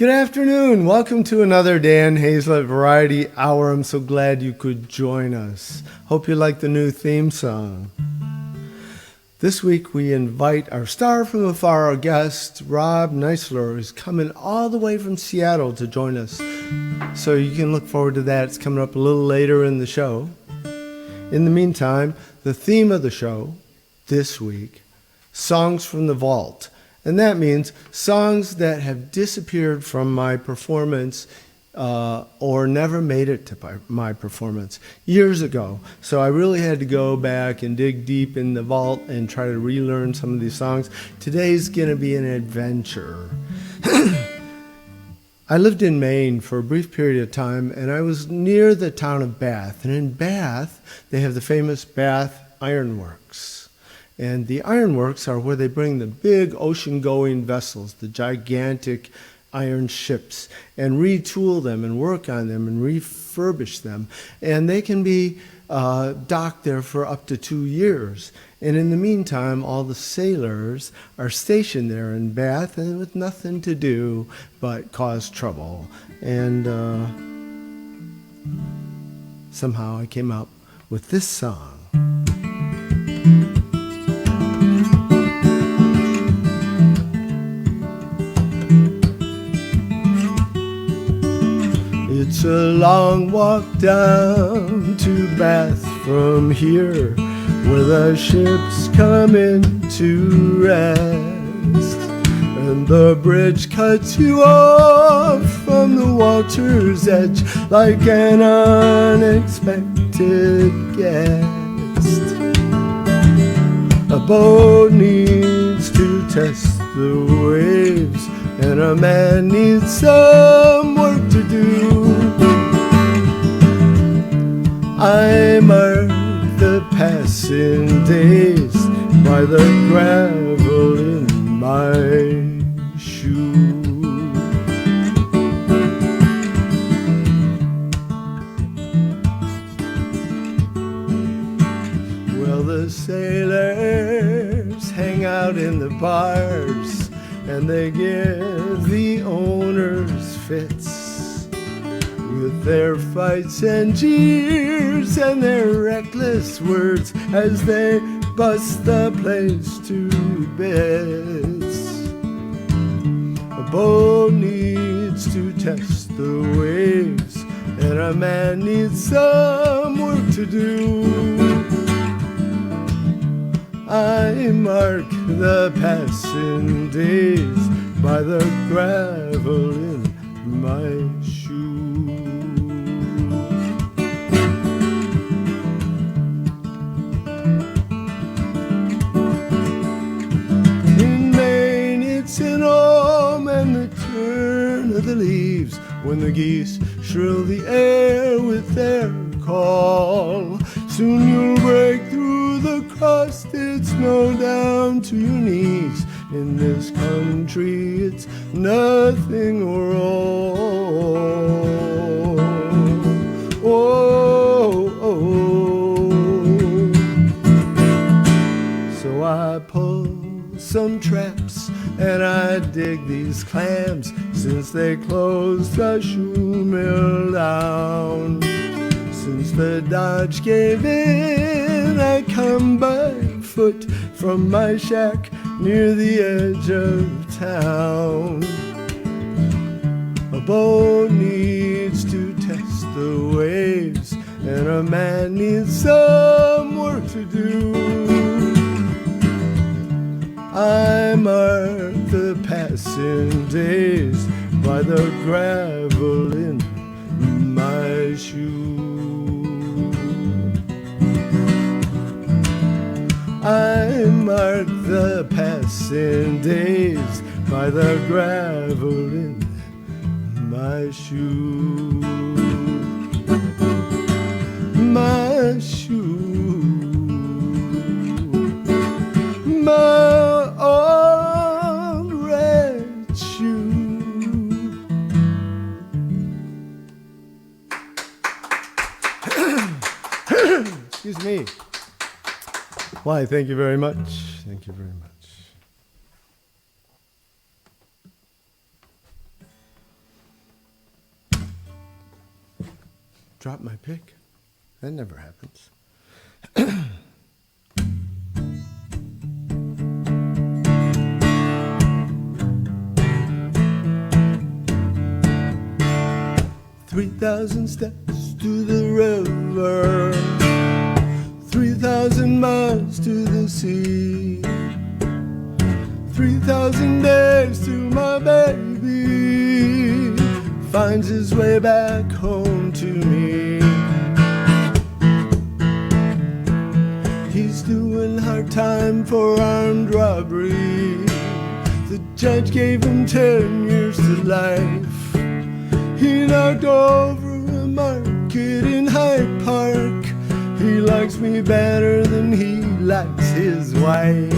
Good afternoon. Welcome to another Dan Hazlett Variety Hour. I'm so glad you could join us. Hope you like the new theme song. This week we invite our star from afar, our guest, Rob Neisler, who's coming all the way from Seattle to join us. So you can look forward to that. It's coming up a little later in the show. In the meantime, the theme of the show this week, Songs from the Vault. And that means songs that have disappeared from my performance or never made it to my performance years ago. So I really had to go back and dig deep in the vault and try to relearn some of these songs. Today's going to be an adventure. I lived in Maine for a brief period of time, and I was near the town of Bath. And in Bath, they have the famous Bath Ironworks. And the ironworks are where they bring the big ocean-going vessels, the gigantic iron ships, and retool them and work on them and refurbish them. And they can be docked there for up to 2 years. And in the meantime, all the sailors are stationed there in Bath and with nothing to do but cause trouble. And somehow I came up with this song. It's a long walk down to Bath from here, where the ships come in to rest, and the bridge cuts you off from the water's edge like an unexpected guest. A boat needs to test the waves, and a man needs some work to do. I mark the passing days by the gravel in my shoe. Well, the sailors hang out in the bars, and they give the owners fits with their fights and jeers and their reckless words as they bust the place to bits. A boat needs to test the waves, and a man needs some work to do. I mark the passing days by the gravel in my shoe. In Maine it's in autumn and the turn of the leaves, when the geese shrill the air with their call. Soon you'll break through the crust, it's no down to your knees. In this country it's nothing or all. Oh, oh. So I pull some traps and I dig these clams, since they closed the shoe mill down. Since the Dodge gave in, I come by foot from my shack near the edge of town. A boat needs to test the waves, and a man needs some work to do. I mark the passing days by the gravel in my shoe. I mark the passing days by the gravel in my shoe. My shoe. My old red shoe. Excuse me. Why, thank you very much. Thank you very much. drop my pick. That never happens. 3,000 steps to the river, 3,000 miles to the sea, 3,000 days till my baby finds his way back home to me. He's doing hard time for armed robbery. The judge gave him 10 years to life. He knocked over a market in Hyde Park. He likes me better than he likes his wife.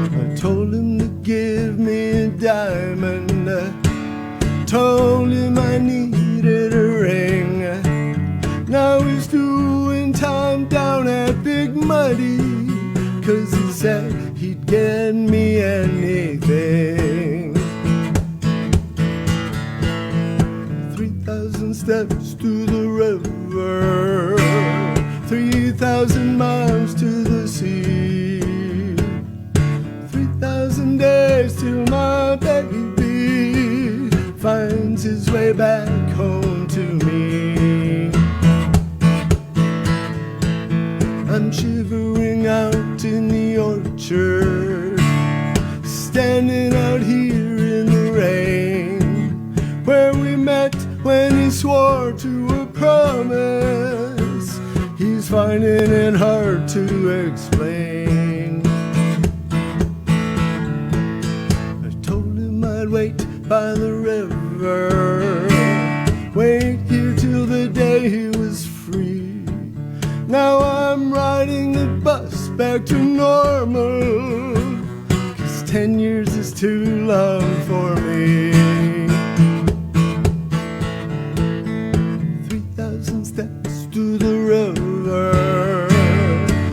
I told him to give me a diamond. I told him I needed a ring. Now he's doing time down at Big Muddy, 'cause he said he'd get me anything. 3,000 steps to the river, 3,000 miles to the sea, 3,000 days till my baby finds his way back home to me. I'm shivering out in the orchard, standing out here in the rain, where we met when he swore to a promise he's finding it hard to explain. I told him I'd wait by the river, wait here till the day he was free. Now I'm riding the bus back to normal, 'cause 10 years is too long for me. 3,000 steps to the river,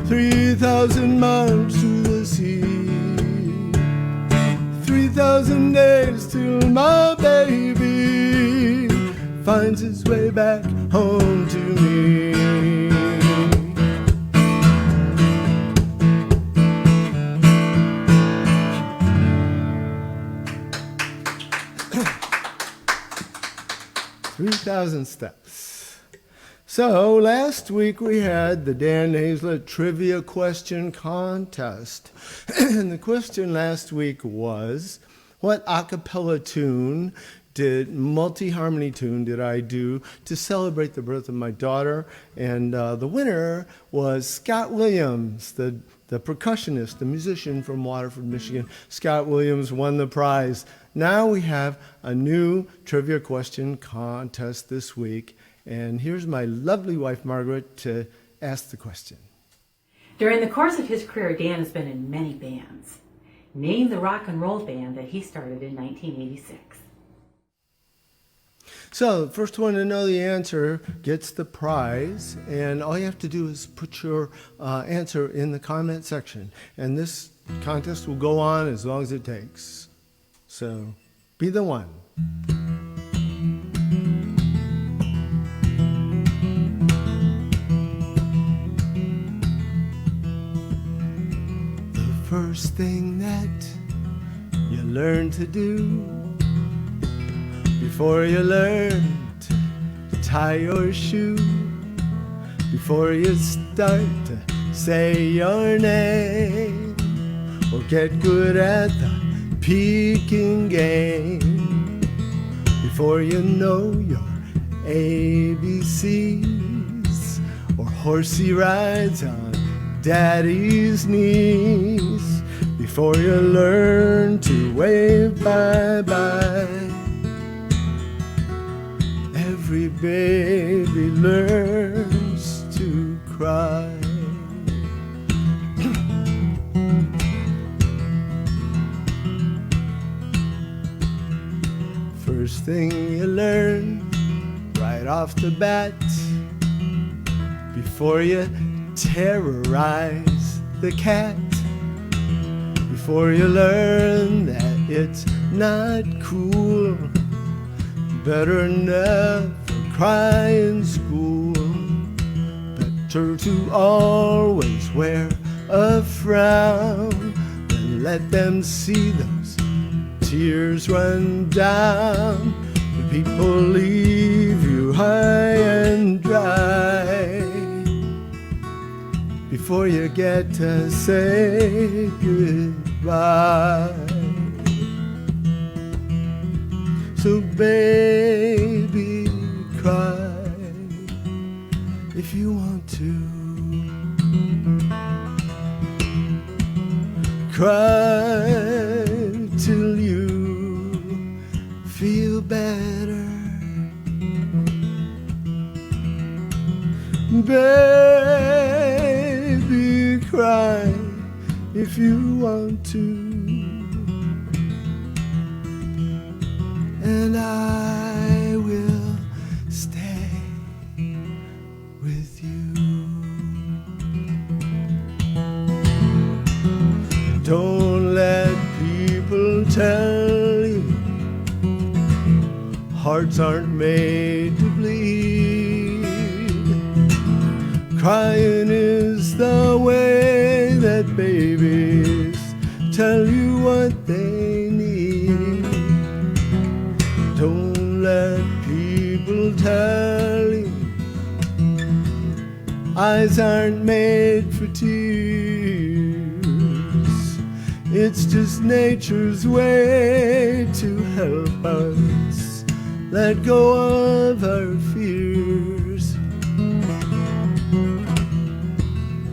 3,000 miles to the sea, 3,000 days till my baby finds his way back home to me. 3,000 steps. So last week we had the Dan Hazlett Trivia Question Contest. And the question last week was, what a cappella tune multi-harmony tune did I do to celebrate the birth of my daughter? And the winner was Scott Williams, the percussionist, the musician from Waterford, Michigan. Scott Williams won the prize. Now we have a new trivia question contest this week. And here's my lovely wife, Margaret, to ask the question. During the course of his career, Dan has been in many bands. Name the rock and roll band that he started in 1986. So the first one to know the answer gets the prize, and all you have to do is put your answer in the comment section. And this contest will go on as long as it takes. So be the one. The first thing that you learn to do before you learn to tie your shoe, before you start to say your name, or get good at the peeking game, before you know your ABCs, or horsey rides on daddy's knees, before you learn to wave bye-bye. Every baby learns to cry. First thing you learn right off the bat, before you terrorize the cat, before you learn that it's not cool Better never cry in school. Better to always wear a frown than let them see those tears run down. The people leave you high and dry before you get to say goodbye. So baby, cry if you want to. Cry till you feel better. Baby, cry if you want to. And I will stay with you. Don't let people tell you hearts aren't made to bleed. Crying is the way that babies tell you what they need. Don't let people tell you eyes aren't made for tears. It's just nature's way to help us let go of our fears.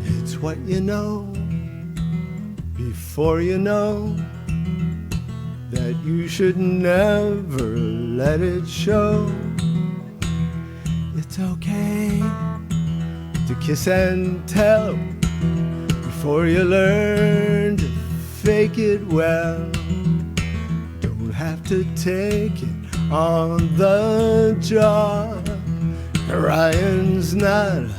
It's what you know before you know that you should never let it show. It's okay to kiss and tell before you learn to fake it well. Don't have to take it on the job. Crying's not a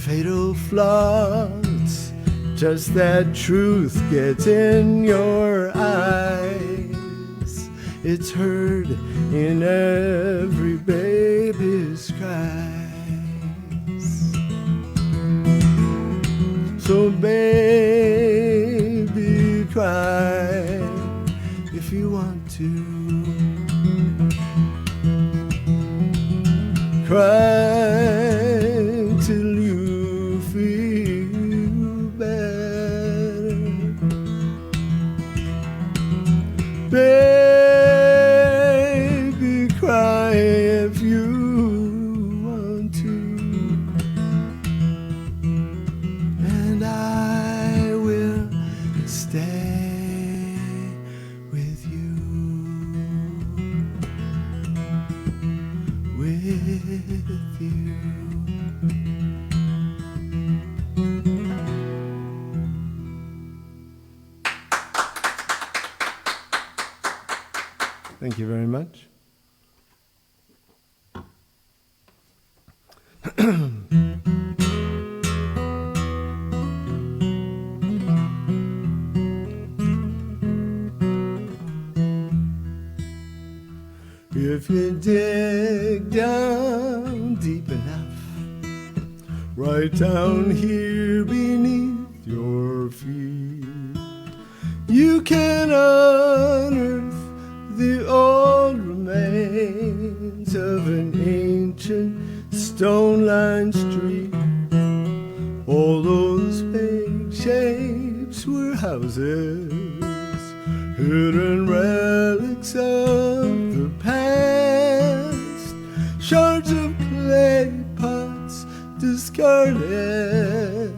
fatal flaw. It's just that truth gets in your eyes. It's heard in every baby's cries. So baby, cry if you want to. Cry till you feel better. Baby, cry if you want to. And I will stay with you. With you. Thank you very much. If you dig down deep enough, right down here beneath your feet, you can unearth the old remains of an ancient stone-lined street. All those vague shapes were houses, hidden relics of the past, shards of clay pots discarded,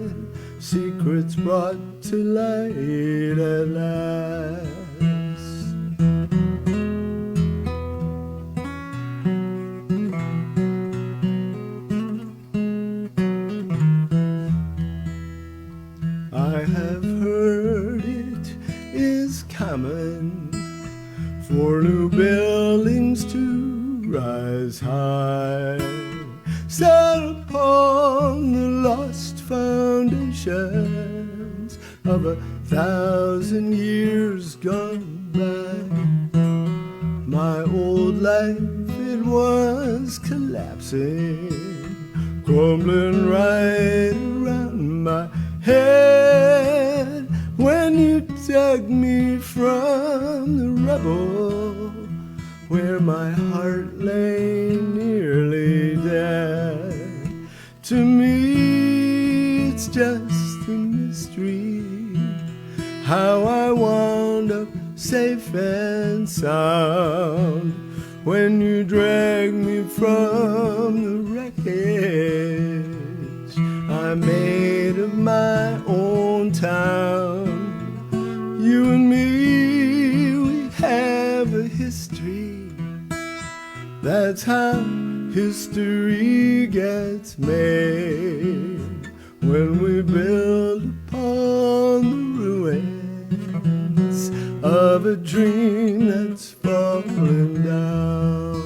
secrets brought to light at last. I have heard it is common for new buildings to rise high, set upon the lost foundations of 1,000 years gone by. My old life was collapsing, crumbling right around my head, when you dug me from the rubble where my heart lay nearly dead. To me it's just a mystery how I wound up safe and sound when you dragged me from the wreckage I made of my own town. You and me, we have a history. That's how history gets made, when we build upon the ruins of a dream that's falling down.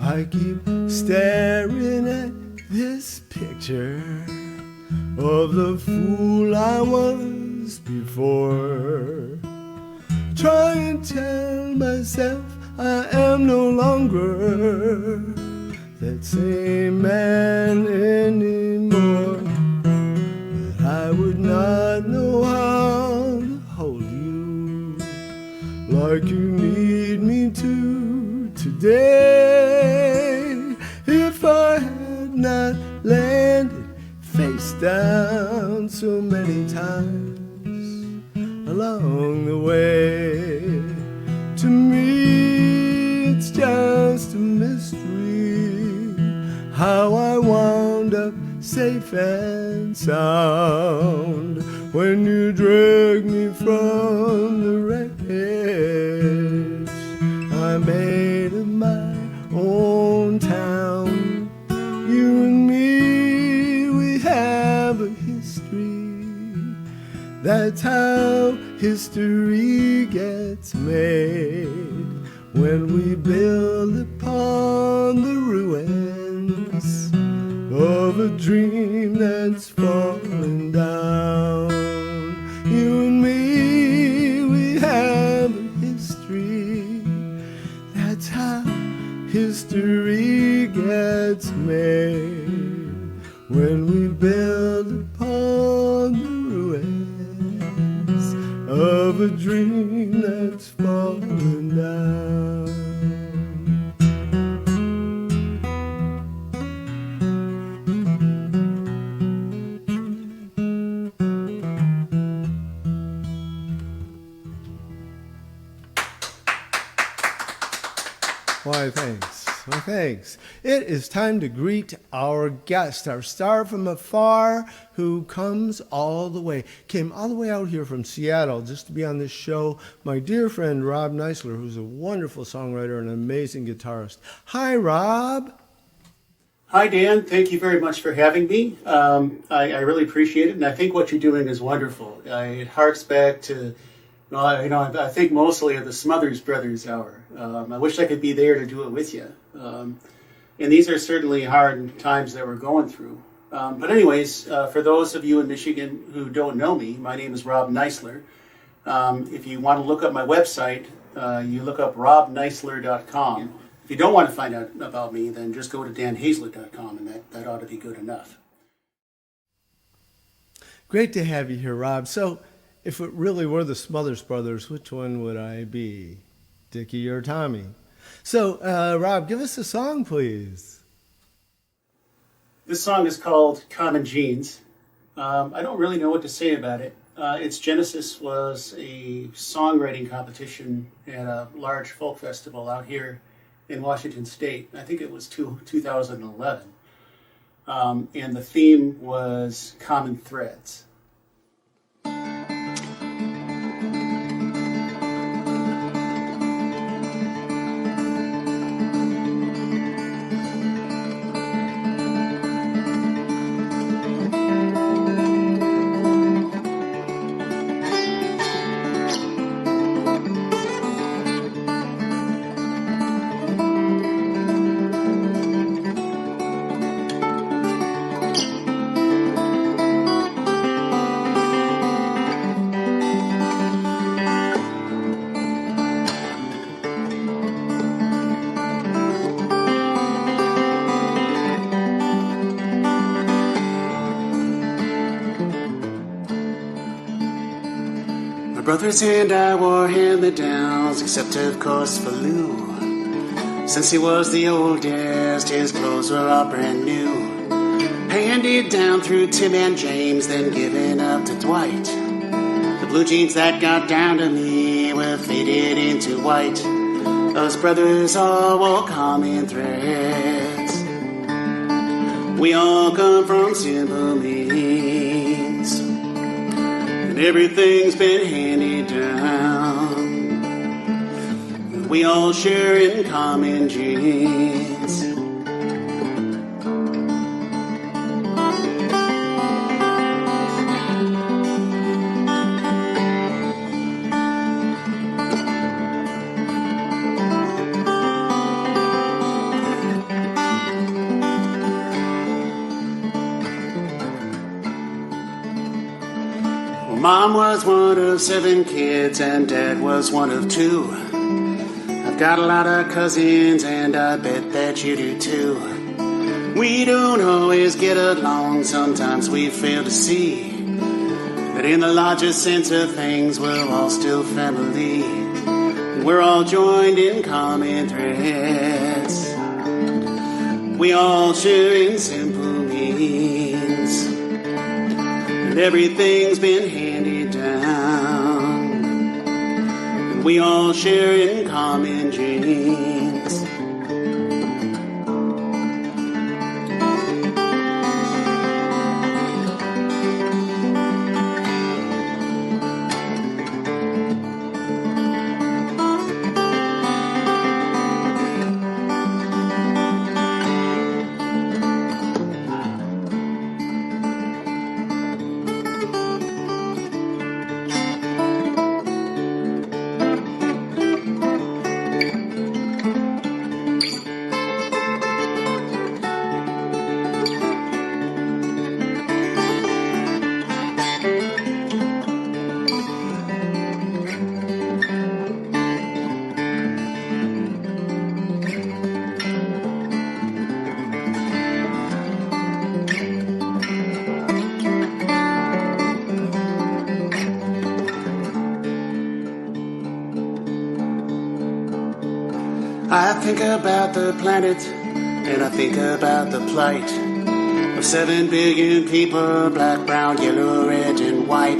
I keep staring at this picture of the fool I was before, trying to tell myself I am no longer that same man anymore, that I would not know how to hold you like you need me to today, if I had not landed face down so many times along the way. To me it's just a mystery how I wound up safe and sound when you dragged me from the wreckage I made of my own town. You and me, we have a history. That's how history gets made, when we build upon the ruins of a dream that's falling down. You and me, we have a history. That's how history gets made, when we build upon the ruins of a dream that's falling down. Why, thanks. Well, thanks. It is time to greet our guest, our star from afar, who came all the way out here from Seattle just to be on this show, my dear friend Rob Neisler, who's a wonderful songwriter and an amazing guitarist. Hi, Rob. Hi, Dan. Thank you very much for having me. I really appreciate it, and I think what you're doing is wonderful. It harks back to, I think mostly of the Smothers Brothers hour. I wish I could be there to do it with you. And these are certainly hard times that we're going through. But anyways, for those of you in Michigan who don't know me, my name is Rob Neisler. If you want to look up my website, you look up robneisler.com. If you don't want to find out about me, then just go to danhazlett.com, and that ought to be good enough. Great to have you here, Rob. So, if it really were the Smothers Brothers, which one would I be? Dickie or Tommy? So, Rob, give us a song, please. This song is called Common Jeans. I don't really know what to say about it. Its genesis was a songwriting competition at a large folk festival out here in Washington State. I think it was 2011. And the theme was Common Threads. brothers and I wore hand-me-downs, except of course for Lou. Since he was the oldest, his clothes were all brand new. Handed down through Tim and James, then given up to Dwight. The blue jeans that got down to me were faded into white. Us brothers all wore common threads. We all come from simple means, and everything's been handed down. We all share in common genes. Mom was one of 7 kids and Dad was one of 2. I've got a lot of cousins and I bet that you do too. We don't always get along, sometimes we fail to see that in the largest sense of things we're all still family. We're all joined in common threads. We all share in simple means, and everything's been handed down, and we all share in common genes. I think about the planet, and I think about the plight of 7 billion people, black, brown, yellow, red, and white,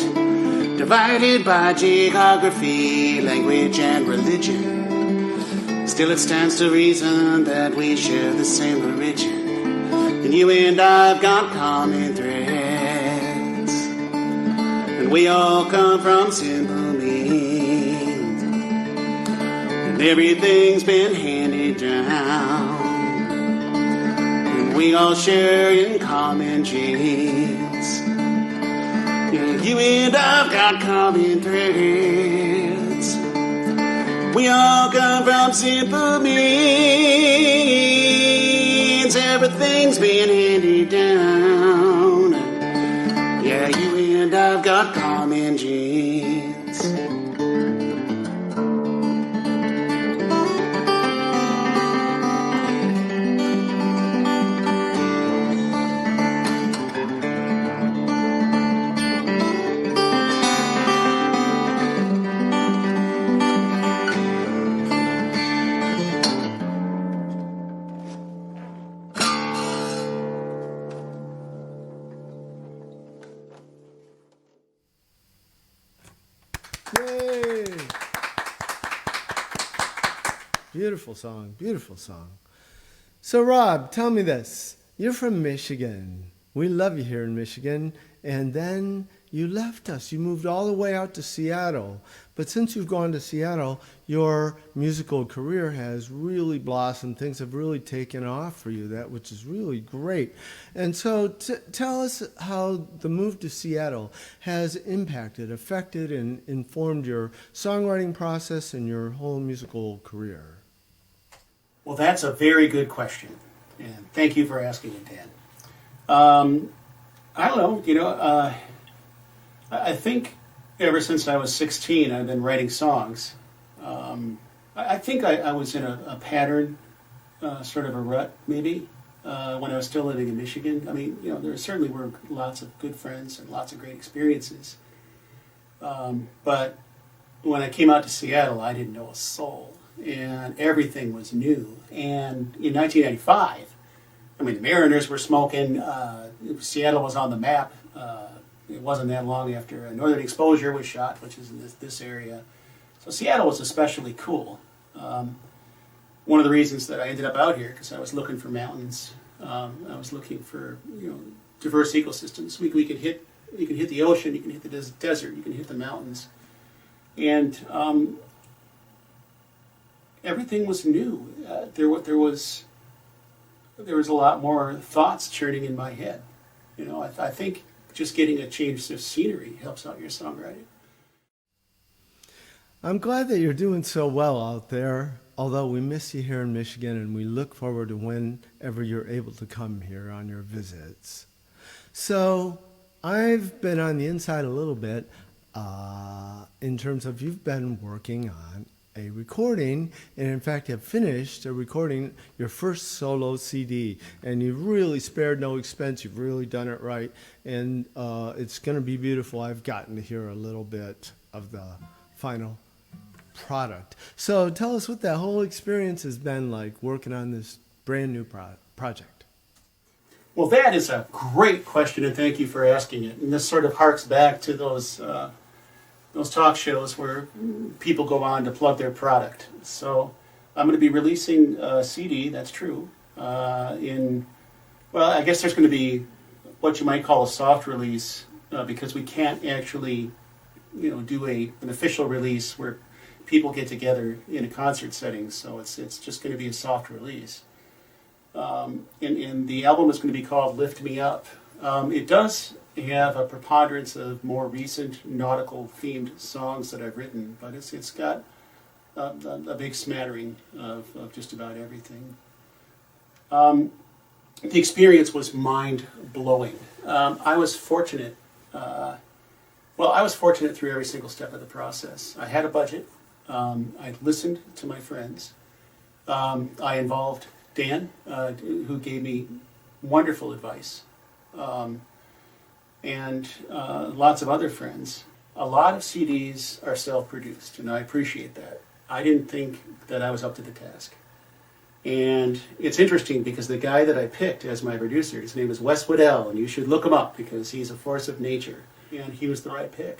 divided by geography, language, and religion. Still it stands to reason that we share the same origin, and you and I've got common threads, and we all come from simple means, and everything's been handed down, and we all share in common genes. Yeah, you and I've got common threads. We all come from simple means. Everything's been handed down. Yeah, you and I've got common genes. Yay! Beautiful song, beautiful song. So Rob, tell me this. You're from Michigan. We love you here in Michigan. And then you left us. You moved all the way out to Seattle. But since you've gone to Seattle, your musical career has really blossomed. Things have really taken off for you, which is really great. And so tell us how the move to Seattle has impacted, affected, and informed your songwriting process and your whole musical career. Well, that's a very good question, and thank you for asking it, Dan. I don't know, I think ever since I was 16, I've been writing songs. I think I was in a pattern, sort of a rut, maybe, when I was still living in Michigan. I mean, there certainly were lots of good friends and lots of great experiences. But when I came out to Seattle, I didn't know a soul, and everything was new. And in 1995, I mean, the Mariners were smoking. Seattle was on the map. It wasn't that long after Northern Exposure was shot, which is in this area. So Seattle was especially cool. One of the reasons that I ended up out here, because I was looking for mountains. I was looking for diverse ecosystems. You can hit the ocean, you can hit the desert, you can hit the mountains, and everything was new. There was a lot more thoughts churning in my head. I think just getting a change of scenery helps out your songwriting. I'm glad that you're doing so well out there, although we miss you here in Michigan, and we look forward to whenever you're able to come here on your visits. So I've been on the inside a little bit in terms of you've been working on a recording, and in fact have finished a recording, your first solo CD, and you've really spared no expense. You've really done it right, and it's going to be beautiful. I've gotten to hear a little bit of the final product. So tell us what that whole experience has been like working on this brand new project. Well, that is a great question, and thank you for asking it. And this sort of harks back to those talk shows where people go on to plug their product. So I'm going to be releasing a CD, that's true, I guess there's going to be what you might call a soft release, because we can't actually, do an official release where people get together in a concert setting. So it's just going to be a soft release. And the album is going to be called Lift Me Up. It does have a preponderance of more recent nautical themed songs that I've written, but it's got a big smattering of just about everything. The experience was mind-blowing. I was fortunate. I was fortunate through every single step of the process. I had a budget. I listened to my friends. I involved Dan, who gave me wonderful advice, and lots of other friends. A lot of CDs are self-produced, and I appreciate that. I didn't think that I was up to the task. And it's interesting because the guy that I picked as my producer, his name is Wes Waddell, and you should look him up because he's a force of nature, and he was the right pick.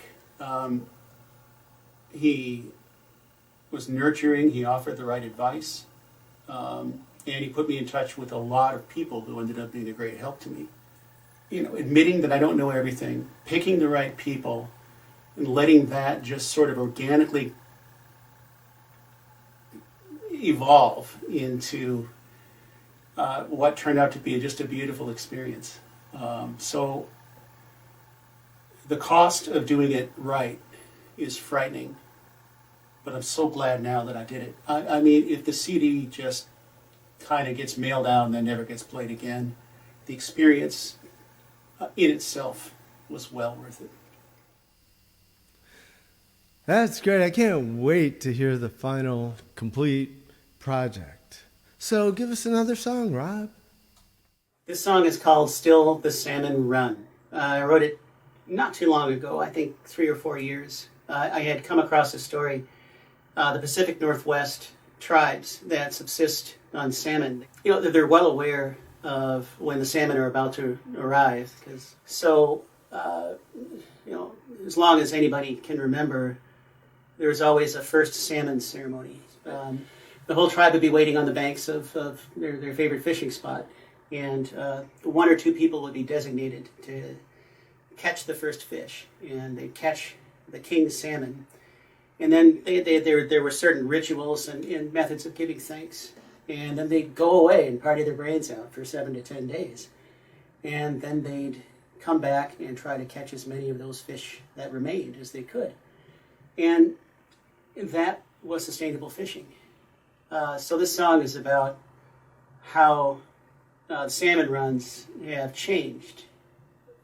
He was nurturing, he offered the right advice, and he put me in touch with a lot of people who ended up being a great help to me. Admitting that I don't know everything, picking the right people, and letting that just sort of organically evolve into what turned out to be just a beautiful experience. So the cost of doing it right is frightening, but I'm so glad now that I did it. I mean, if the CD just kind of gets mailed out and then never gets played again, the experience in itself was well worth it. That's great. I can't wait to hear the final complete project. So give us another song, Rob. This song is called Still the Salmon Run. I wrote it not too long ago, I think 3 or 4 years. I had come across a story, the Pacific Northwest tribes that subsist on salmon. They're well aware of when the salmon are about to arrive. As long as anybody can remember, there's always a first salmon ceremony. The whole tribe would be waiting on the banks of their favorite fishing spot, and 1 or 2 people would be designated to catch the first fish, and they'd catch the king salmon. And then there were certain rituals and methods of giving thanks. And then they'd go away and party their brains out for 7 to 10 days. And then they'd come back and try to catch as many of those fish that remained as they could. And that was sustainable fishing. So this song is about how salmon runs have changed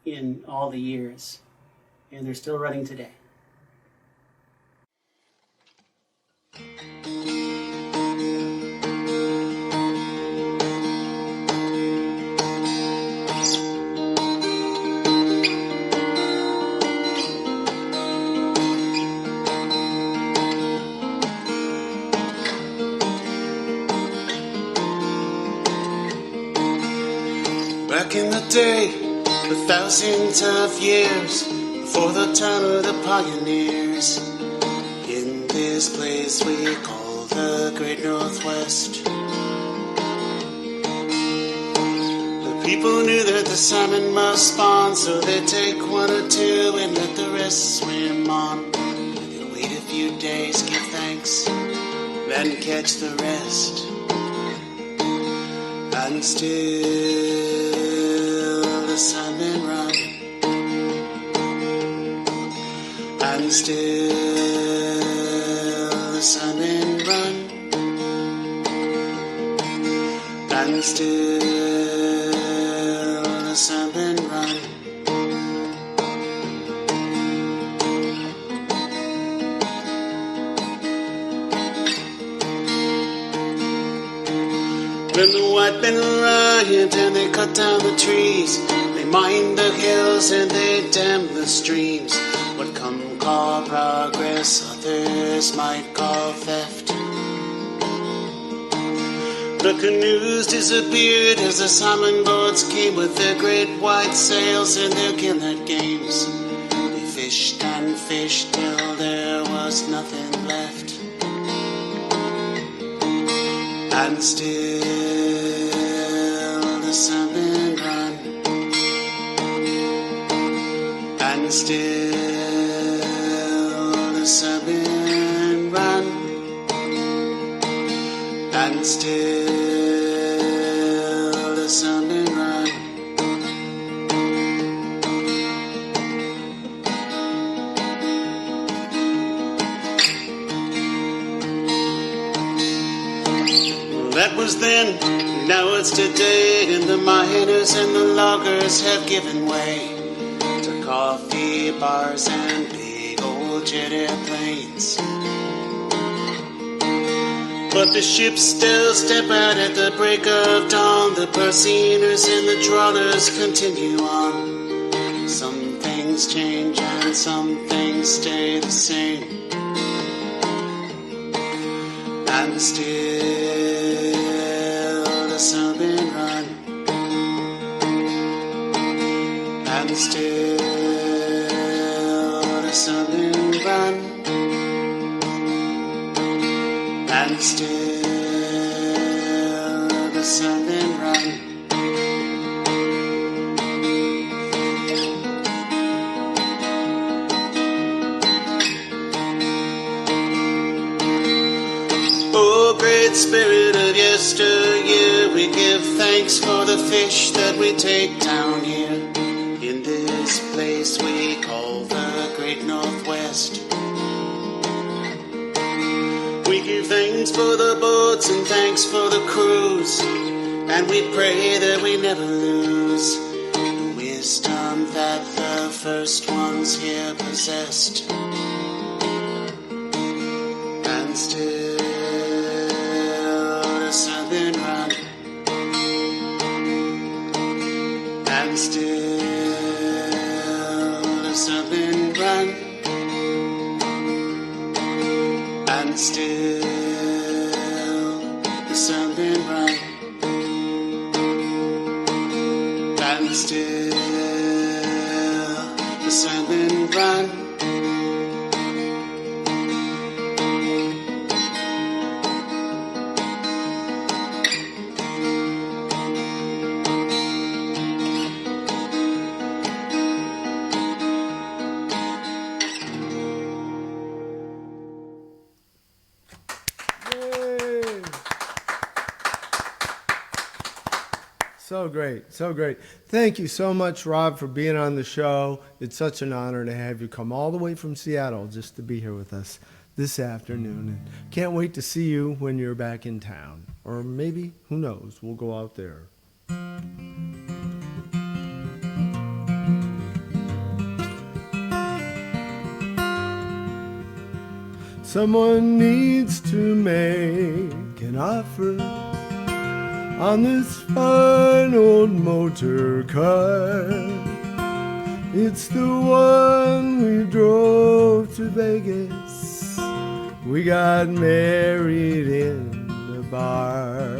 in all the years, and they're still running today. Back in the day, for thousands of years, before the time of the pioneers, in this place we call the Great Northwest, the people knew that the salmon must spawn, so they'd take one or two and let the rest swim on. They'd wait a few days, give thanks, then catch the rest. And still the salmon run, and still the salmon run, and still the salmon run. When the white men riot and they cut down the trees, they mine the hills and they dam the streams. What some call progress, others might call theft. The canoes disappeared as the salmon boats came with their great white sails and their gimlet games. They fished and fished till there was nothing left. And still the salmon run, and still the salmon run, and still the salmon run. That was then, now it's today, and the miners and the loggers have given way to coffee bars and big old jet airplanes. But the ships still step out at the break of dawn, the purseaners and the trawlers continue on. Some things change and some things stay the same. And still the salmon run, and still the salmon run, and still the salmon run. Oh, great spirit of yesteryear, we give thanks for the fish that we take down here in this place we call the Great Northwest. We give thanks for the boats and thanks for the crews, and we pray that we never lose the wisdom that the first ones here possessed. And still the salmon run, and still the salmon run, and still the salmon run, and still the salmon run. Yay. So great, so great. Thank you so much, Rob, for being on the show. It's such an honor to have you come all the way from Seattle just to be here with us this afternoon. And can't wait to see you when you're back in town. Or maybe, who knows, we'll go out there. Someone needs to make an offer on this fine old motor car. It's the one we drove to Vegas. We got married in the bar.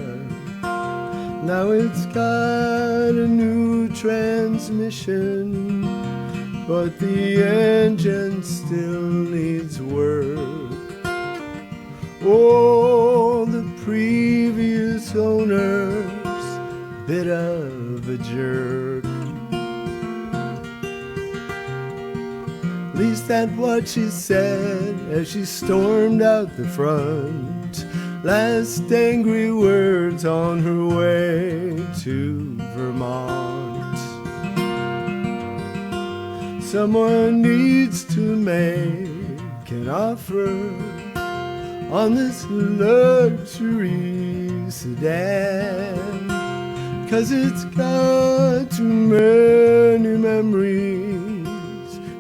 Now it's got a new transmission, but the engine still needs work. Oh, the previous owner's bit of a jerk. At least that's what she said as she stormed out the front. Last angry words on her way to Vermont. Someone needs to make an offer on this luxury sedan, 'cause it's got too many memories.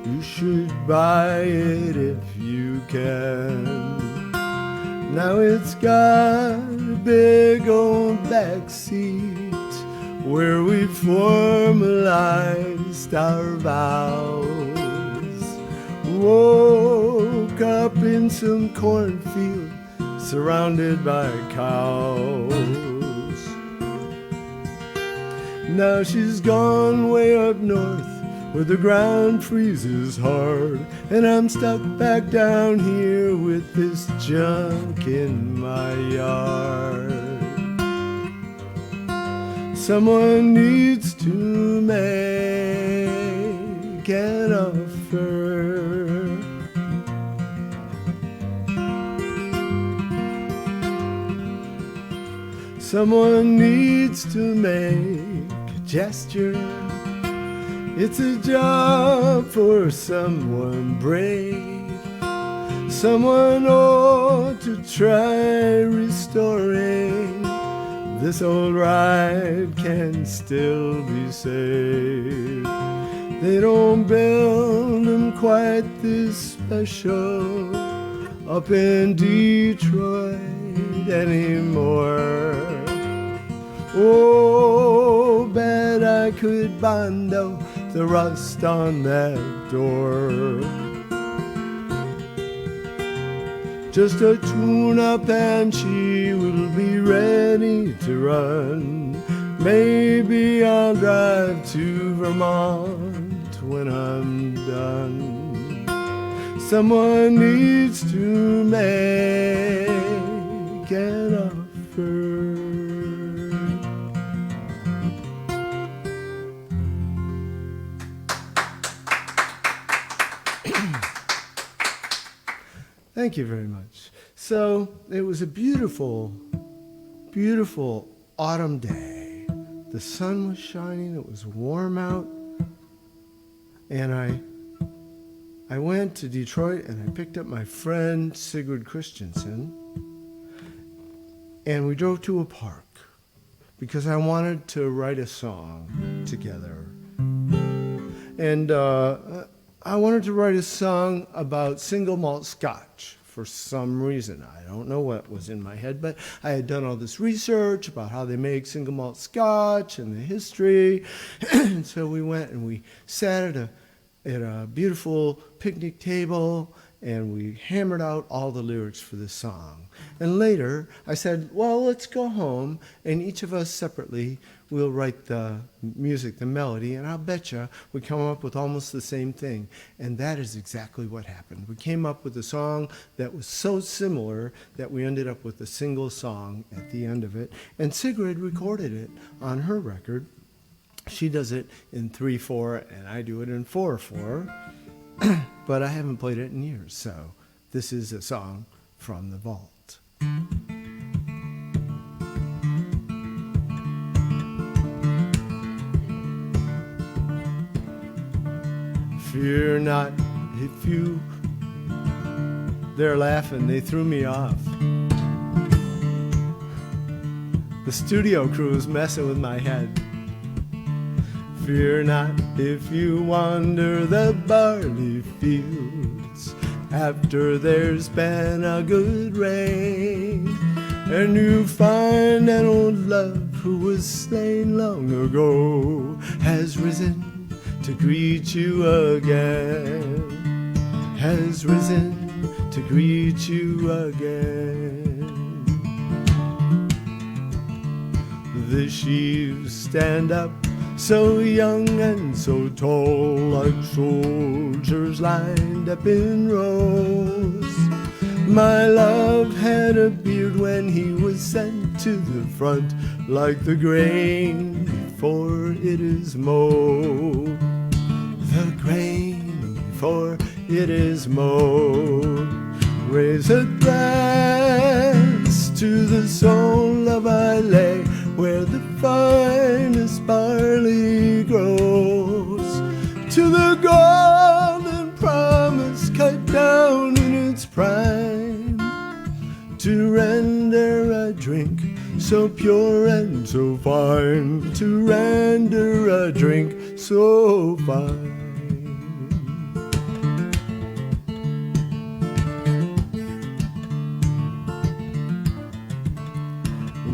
You should buy it if you can. Now it's got a big old back seat where we formalized our vows. Woke up in some cornfield surrounded by cows. Now she's gone way up north where the ground freezes hard, and I'm stuck back down here with this junk in my yard. Someone needs to make an offer. Someone needs to make a gesture. It's a job for someone brave. Someone ought to try restoring. This old ride can still be saved. They don't build them quite this special up in Detroit anymore. Oh, bet I could bondo the rust on that door. Just a tune-up and she will be ready to run. Maybe I'll drive to Vermont when I'm done. Someone needs to make an offer. Thank you very much. So it was a beautiful, beautiful autumn day. The sun was shining, it was warm out, and I went to Detroit and I picked up my friend Sigrid Christensen, and we drove to a park because I wanted to write a song together. And I wanted to write a song about single malt scotch for some reason. I don't know what was in my head, but I had done all this research about how they make single malt scotch and the history. And so we went and we sat at a beautiful picnic table and we hammered out all the lyrics for this song. And later I said, well, let's go home and each of us separately we'll write the music, the melody, and I'll bet you we come up with almost the same thing. And that is exactly what happened. We came up with a song that was so similar that we ended up with a single song at the end of it. And Sigrid recorded it on her record. She does it in 3/4, and I do it in 4/4. But I haven't played it in years, so this is a song from the vault. Fear not if you... They're laughing, they threw me off. The studio crew is messing with my head. Fear not if you wander the barley fields after there's been a good rain, and you find an old love who was slain long ago has risen to greet you again, has risen to greet you again. The sheaves stand up so young and so tall, like soldiers lined up in rows. My love had a beard when he was sent to the front, like the grain before it is mowed. The grain before it is mowed. Raise a glass to the soul of Islay, where the finest barley grows, to the golden promise cut down in its prime, to render a drink so pure and so fine, to render a drink so fine.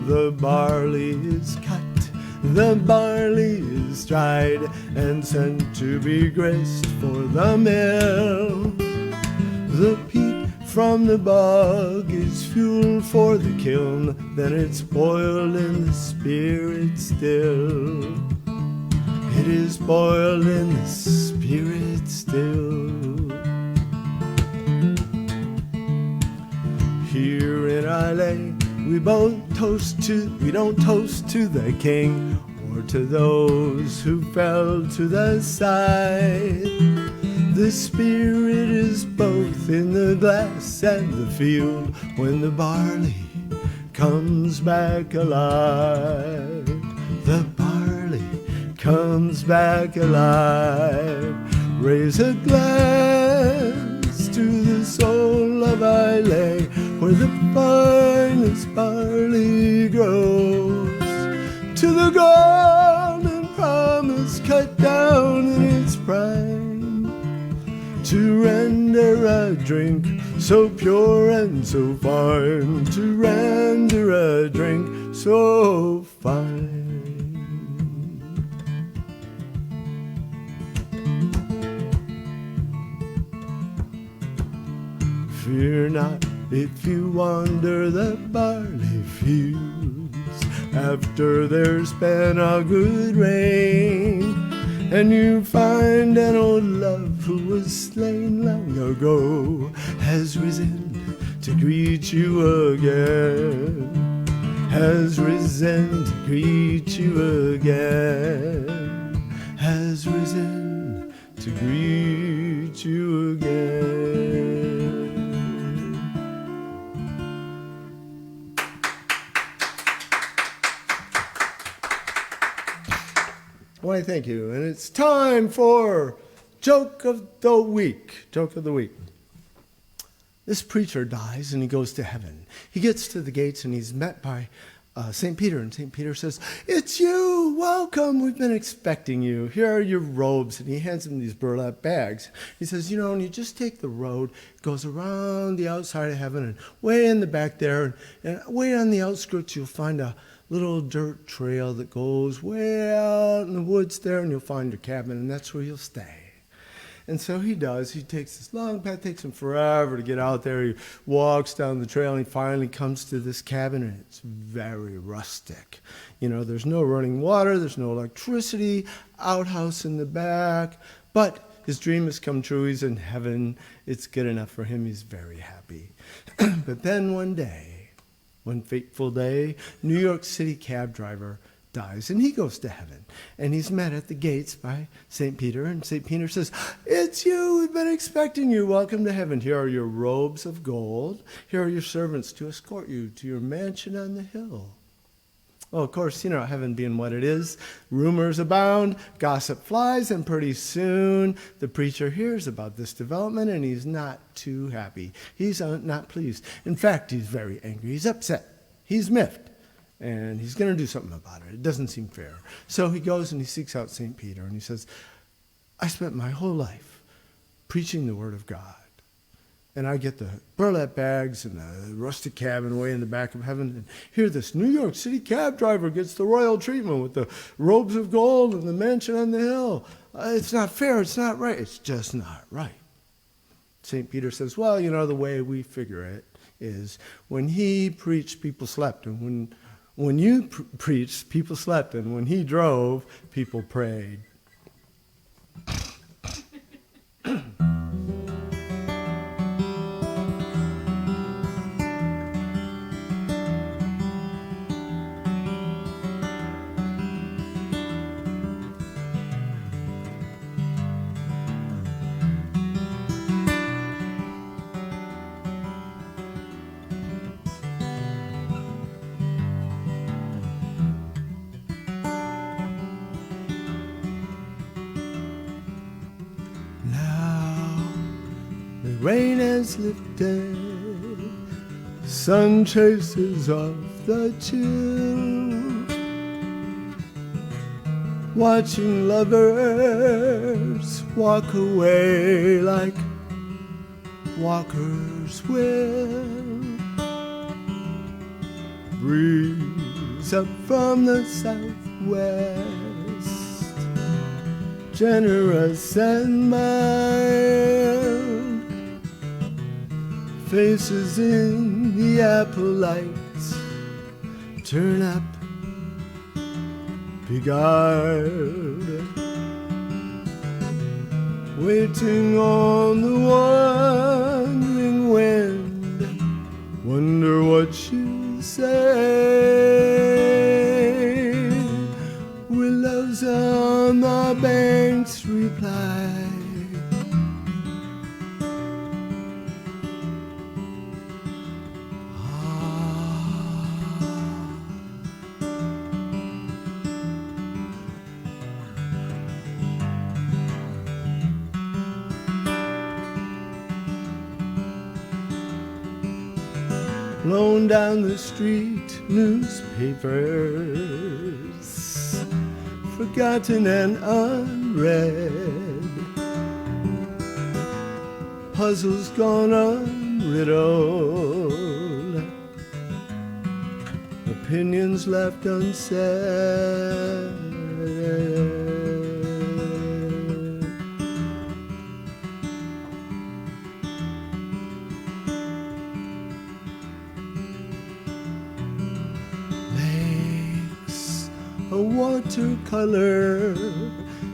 The barley is cut, the barley is dried, and sent to be grist for the mill. The peat from the bog is fuel for the kiln, then it's boiled in the spirit still. It is boiled in the spirit still. Here in Islay, we don't toast to the king or to those who fell to the side. The spirit is both in the glass and the field when the barley comes back alive. The barley comes back alive. Raise a glass to the soul of Islay, where the finest barley grows, to the golden promise cut down in its prime, to render a drink so pure and so fine, to render a drink so fine. Fear not if you wander the barley fields after there's been a good rain, and you find an old love who was slain long ago has risen to greet you again, has risen to greet you again, has risen to greet you again. Why, thank you. And it's time for Joke of the Week. Joke of the Week. This preacher dies and he goes to heaven. He gets to the gates and he's met by St. Peter. And St. Peter says, "It's you. Welcome. We've been expecting you. Here are your robes." And he hands him these burlap bags. He says, and you just take the road, goes around the outside of heaven, and way in the back there, and way on the outskirts, you'll find a little dirt trail that goes way out in the woods there, and you'll find your cabin, and that's where you'll stay. And so he does. He takes this long path. It takes him forever to get out there. He walks down the trail, and he finally comes to this cabin, and it's very rustic. There's no running water. There's no electricity. Outhouse in the back. But his dream has come true. He's in heaven. It's good enough for him. He's very happy. But then one fateful day, New York City cab driver dies, and he goes to heaven. And he's met at the gates by St. Peter, and St. Peter says, "It's you. We've been expecting you. Welcome to heaven. Here are your robes of gold. Here are your servants to escort you to your mansion on the hill." Well, of course, heaven being what it is, rumors abound, gossip flies, and pretty soon the preacher hears about this development, and he's not too happy. He's not pleased. In fact, he's very angry. He's upset. He's miffed. And he's going to do something about it. It doesn't seem fair. So he goes and he seeks out St. Peter, and he says, "I spent my whole life preaching the word of God. And I get the burlap bags and the rustic cabin way in the back of heaven. And here this New York City cab driver gets the royal treatment with the robes of gold and the mansion on the hill. It's not fair. It's not right. It's just not right." St. Peter says, "Well, the way we figure it is when he preached, people slept. And when When you preached, people slept, and when he drove, people prayed. Rain has lifted, sun chases off the chill. Watching lovers walk away like walkers will. Breeze up from the southwest, generous and mild. Faces in the apple lights turn up, beguiled, waiting on the wandering wind. Wonder what she'll say. Willows on the banks reply. Blown down the street, newspapers, forgotten and unread, puzzles gone unriddled, opinions left unsaid. A watercolor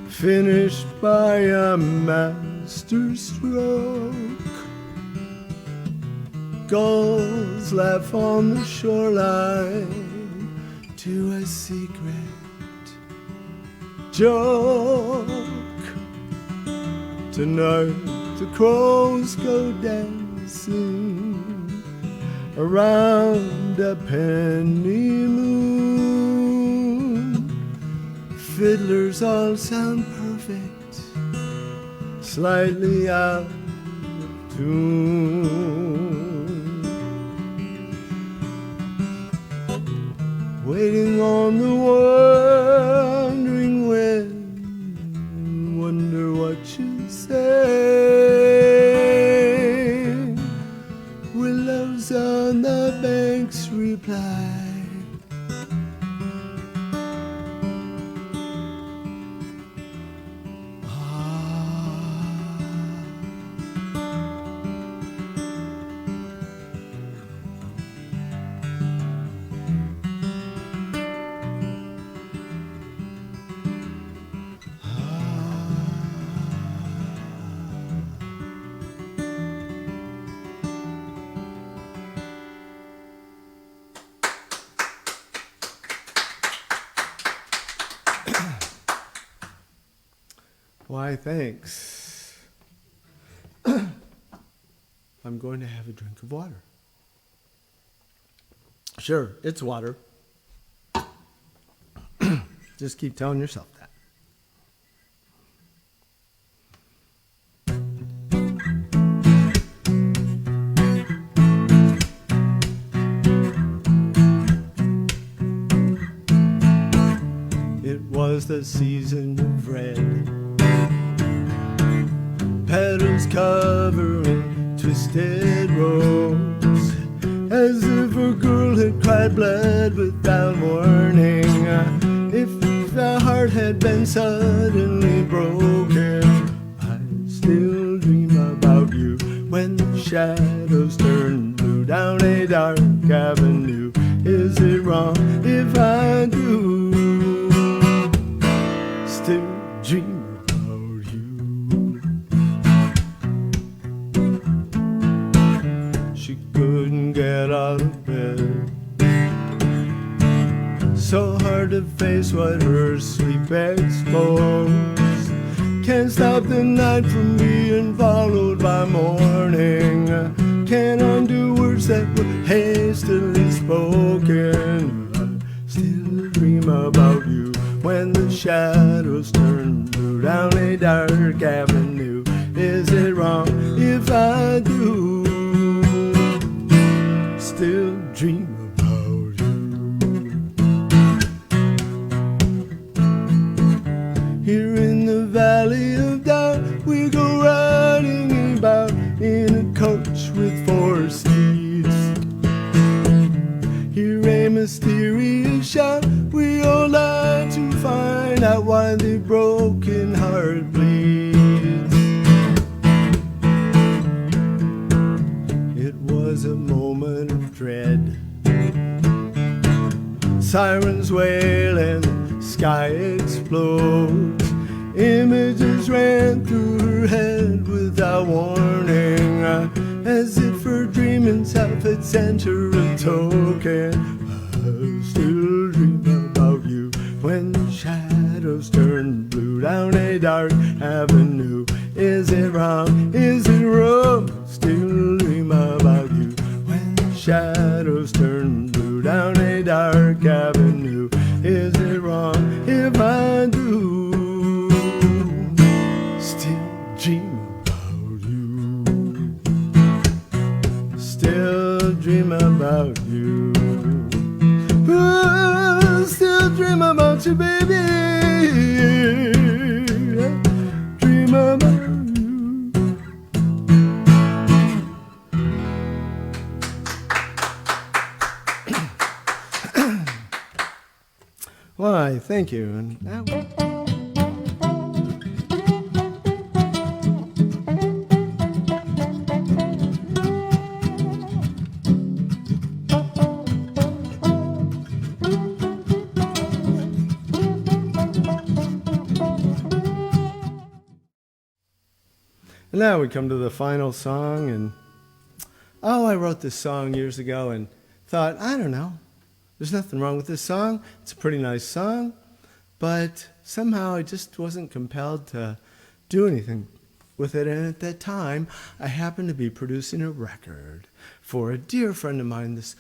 finished by a master stroke. Gulls laugh on the shoreline to a secret joke. Tonight the crows go dancing around a penny moon. Fiddlers all sound perfect, slightly out of tune. Waiting on the wandering wind, wonder what you say. Willows on the banks reply. Why, thanks. I'm going to have a drink of water. Sure, it's water. Just keep telling yourself that. It was the season of red, petals covering twisted rose, as if a girl had cried blood without warning. If the heart had been suddenly broken, I still dream about you when the shadows turn blue down a dark avenue. Is it wrong if I do still dream about you? She couldn't get out of bed, so hard to face what her sleep exposed. Can't stop the night from being followed by morning. Can't undo words that were hastily spoken. I still dream about you when the shadows turn blue down a dark avenue. Is it wrong if I do still dream about you? Here in the valley of doubt, we go riding about in a coach with 4 seats. Hear a mysterious shout, we all lie to find out why the broken heart bleeds. It was a moment of dread, sirens wail and sky explodes. Images ran through her head without warning, as if her dreaming self had sent her a token. I still dream about you when the shadows turn blue down a dark avenue. Is it wrong? Is it wrong? Still dream about you when the shadows turn blue down a dark avenue. Is it wrong if I do still dream about you? Still dream about you. Still dream about you, baby. Dream about you. Why, thank you. And now now we come to the final song, and I wrote this song years ago and thought, I don't know, there's nothing wrong with this song. It's a pretty nice song, but somehow I just wasn't compelled to do anything with it. And at that time, I happened to be producing a record for a dear friend of mine, this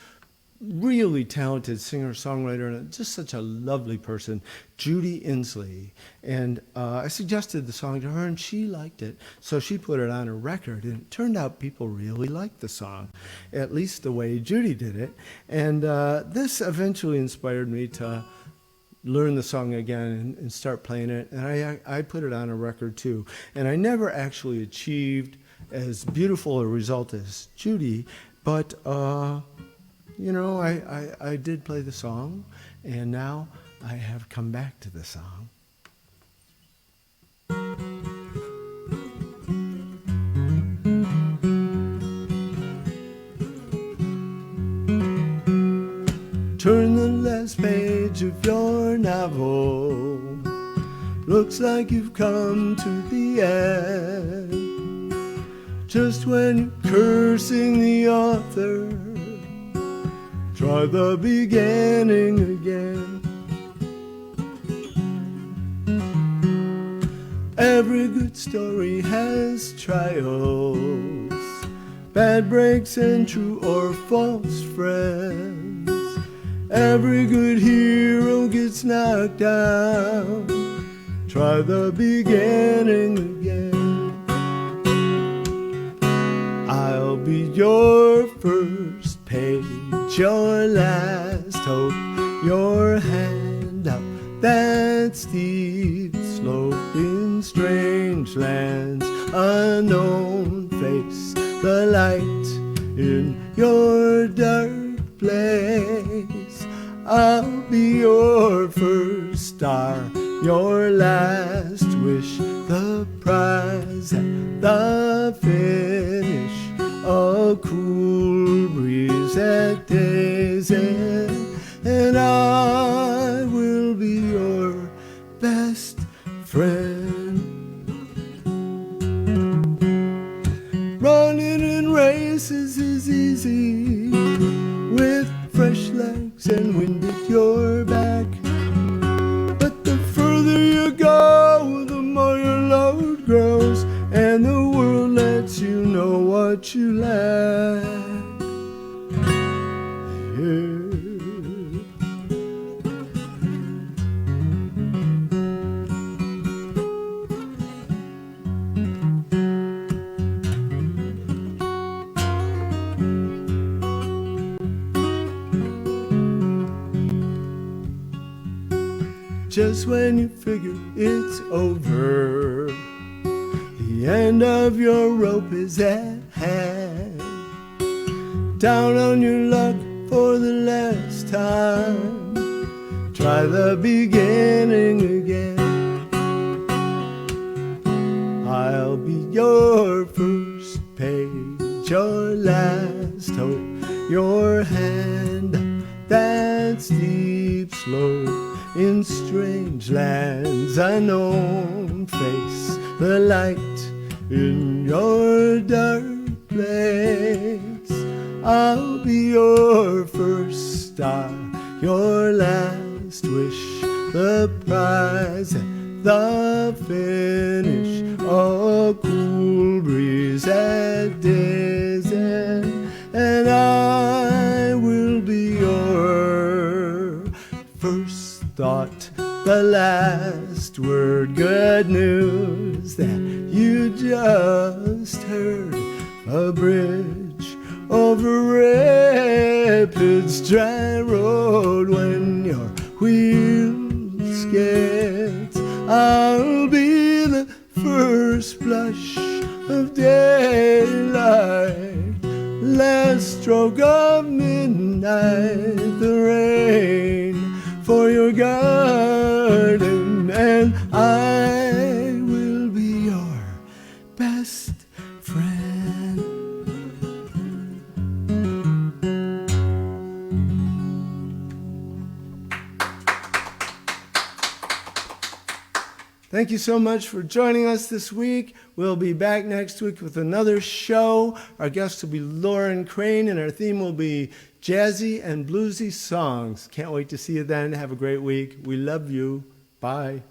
really talented singer-songwriter and just such a lovely person, Judy Inslee. And I suggested the song to her, and she liked it. So she put it on a record, and it turned out people really liked the song, at least the way Judy did it. And this eventually inspired me to learn the song again and start playing it. And I put it on a record too. And I never actually achieved as beautiful a result as Judy, but you know, I did play the song, and now I have come back to the song. Turn the last page of your novel. Looks like you've come to the end. Just when you're cursing the author, try the beginning again. Every good story has trials, bad breaks and true or false friends. Every good hero gets knocked down. Try the beginning again. I'll be your first page, your last hope, your hand up that steep slope in strange lands, unknown face, the light in your dark place. I'll be your first star, your last wish, the prize at the finish, a cool breeze at day's end, and I will be your best friend. Running in races is easy with fresh legs and wind at your back. But the further you go, the more your load grows, and the world lets you know what you lack. Yeah. Just when you figure it's over, the end of your rope is at hand. Down on your luck for the last time, try the beginning again. I'll be your first page, your last hope, your hand that sleeps slow in strange lands, unknown face, the light in your dark place. I'll be your first star, your last wish, the prize at the finish, a cool breeze at day's end, and I will be your first thought, the last word, good news that you just heard, a bridge over rapids, dry road when your wheels get. I'll be the first blush of daylight, last stroke of midnight, the rain for your garden, and I will be your best friend. Thank you so much for joining us this week. We'll be back next week with another show. Our guest will be Lauren Crane, and our theme will be jazzy and bluesy songs. Can't wait to see you then. Have a great week. We love you. Bye.